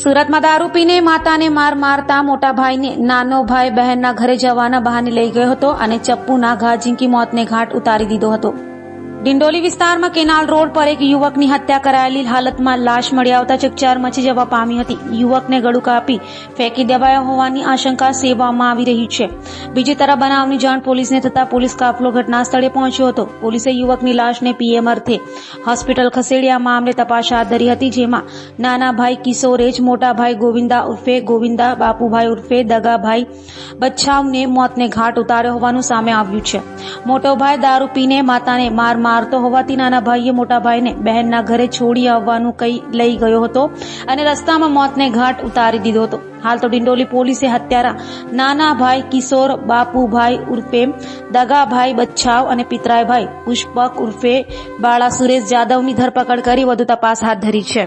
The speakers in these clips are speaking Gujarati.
સુરતમાં દારૂ પીને માતાને મારતા મોટા ભાઈને નાનો ભાઈ બહેનના ઘરે જવાના બહાને લઈ ગયો હતો અને ચપ્પુના ઘા ઝીંકી મોતને ઘાટ ઉતારી દીધો હતો. ડિંડોલી વિસ્તારમાં કેનાલ રોડ પર એક યુવકની હત્યા કરાયેલી હાલતમાં લાશ મળી આવતા ચકચાર મચી જવા પામી હતી. યુવકને ગળું કાપી ફેંકી દેવાયો હોવાની આશંકા સેવવામાં આવી રહી છે. બીજી તરફ બનાવની જાણ પોલીસને થતા પોલીસ કાફલો ઘટના સ્થળે પહોંચ્યો હતો. પોલીસે યુવકની લાશને પીએમ અર્થે હોસ્પિટલ ખસેડી આ મામલે તપાસ હાથ ધરી હતી, જેમાં નાના ભાઈ કિશોરેજ, મોટા ભાઈ ગોવિંદા ઉર્ફે ગોવિંદા, બાપુભાઈ ઉર્ફે દગાભાઈ બચ્છાવને મોતને ઘાટ ઉતાર્યો હોવાનું સામે આવ્યું છે. મોટો ભાઈ દારૂ પીને માતાને મારતો હોવાથી નાના ભાઈએ મોટા ભાઈને બહેનના ઘરે છોડી આવવાનું કઈ લઈ ગયો હતો અને રસ્તામાં મોતને ઘાટ ઉતારી દીધો હતો. હાલ તો ડિંડોલી પોલીસે હત્યારા નાના ભાઈ કિશોર બાપુભાઈ ઉર્ફે દગાભાઈ બચ્છાવ અને પિતરાઈભાઈ પુષ્પક ઉર્ફે બાળા સુરેશ જાદવની ધરપકડ કરી વધુ તપાસ હાથ ધરી છે.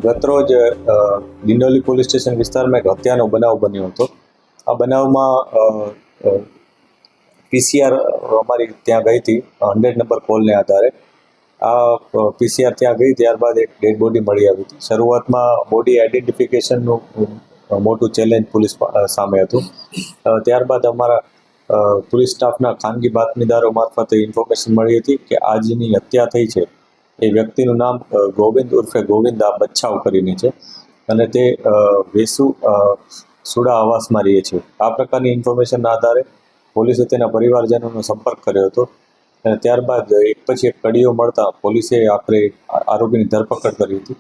ગતરોજ ડિંડોલી પોલીસ સ્ટેશન વિસ્તારમાં એક હત્યાનો બનાવ બન્યો હતો. આ બનાવમાં પીસીઆર અમારી ત્યાં ગઈ હતી 100 નંબર કોલને આધારે. આ પીસીઆર ત્યાં ગઈ, ત્યારબાદ એક ડેડ બોડી મળી આવી હતી. શરૂઆતમાં બોડી આઈડેન્ટિફિકેશનનું મોટું ચેલેન્જ પોલીસ સામે હતું. ત્યારબાદ અમારા પોલીસ સ્ટાફના ખાનગી બાતમીદારો મારફતે ઇન્ફોર્મેશન મળી હતી કે આજની હત્યા થઈ છે એ વ્યક્તિનું નામ ગોવિંદ ઉર્ફે ગોવિંદા બચ્છાવ કરીને છે અને તે વેસુ સુડા આવાસમાં રહે છે. આ પ્રકારની ઇન્ફોર્મેશનના આધારે પોલીસે તેના પરિવારજનોનો સંપર્ક કર્યો હતો અને ત્યારબાદ એક પછી એક કડીઓ મળતા પોલીસે આખરે આરોપીની ધરપકડ કરી હતી.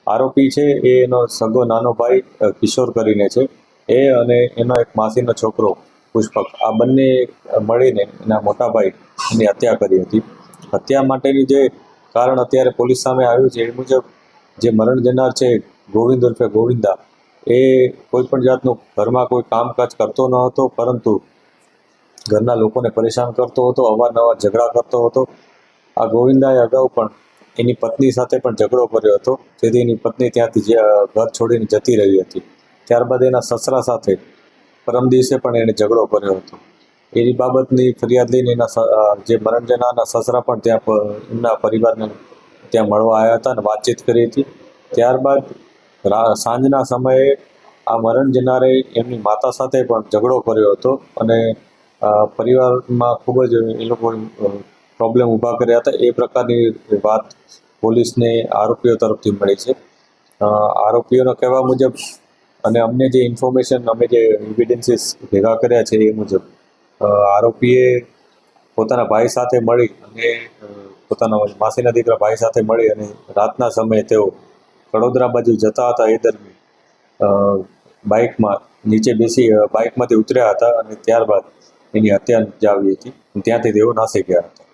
આરોપી છે એ એનો સગો નાનો ભાઈ કિશોર કરીને છે, એ અને એનો એક માસીનો છોકરો પુષ્પક, આ બંને મળીને એના મોટા ભાઈ એની હત્યા કરી હતી. હત્યા માટેની જે કારણ અત્યારે પોલીસ સામે આવ્યું છે એ મુજબ જે મરણ જનાર છે ગોવિંદ ઉર્ફે ગોવિંદા, એ કોઈ પણ જાતનું ઘરમાં કોઈ કામકાજ કરતો ન હતો, પરંતુ ઘરના લોકોને પરેશાન કરતો હતો, અવારનવાર ઝઘડા કરતો હતો. આ ગોવિંદાએ અગાઉ પણ એની પત્ની સાથે પણ ઝઘડો કર્યો હતો, જેથી એની પત્ની ત્યાંથી ઘર છોડીને જતી રહી હતી. ત્યારબાદ એના સસરા સાથે પરમ દિવસે પણ એણે ઝઘડો કર્યો હતો. એની બાબતની ફરિયાદ લઈને એના જે મરણ જનારના સસરા પણ ત્યાં એમના પરિવારને ત્યાં મળવા આવ્યા હતા અને વાતચીત કરી હતી. ત્યારબાદ સાંજના સમયે આ મરણ જનારે એમની માતા સાથે પણ ઝઘડો કર્યો હતો અને પરિવારમાં ખૂબ જ એ લોકો પ્રોબ્લેમ ઊભા કર્યા હતા. એ પ્રકારની વાત પોલીસને આરોપીઓ તરફથી મળી છે. આરોપીઓના કહેવા મુજબ અને અમને જે ઇન્ફોર્મેશન, અમે જે એવિડન્સીસ ભેગા કર્યા છે એ મુજબ આરોપીએ પોતાના ભાઈ સાથે મળી અને પોતાના માસીના દીકરા ભાઈ સાથે મળી અને રાતના સમયે તેઓ કડોદરા બાજુ જતા હતા. એ દરમિયાન બાઇકમાં નીચે બેસી બાઇકમાંથી ઉતર્યા હતા અને ત્યારબાદ એની હત્યા નિપજાવી હતી. ત્યાંથી તેઓ નાસી ગયા હતા.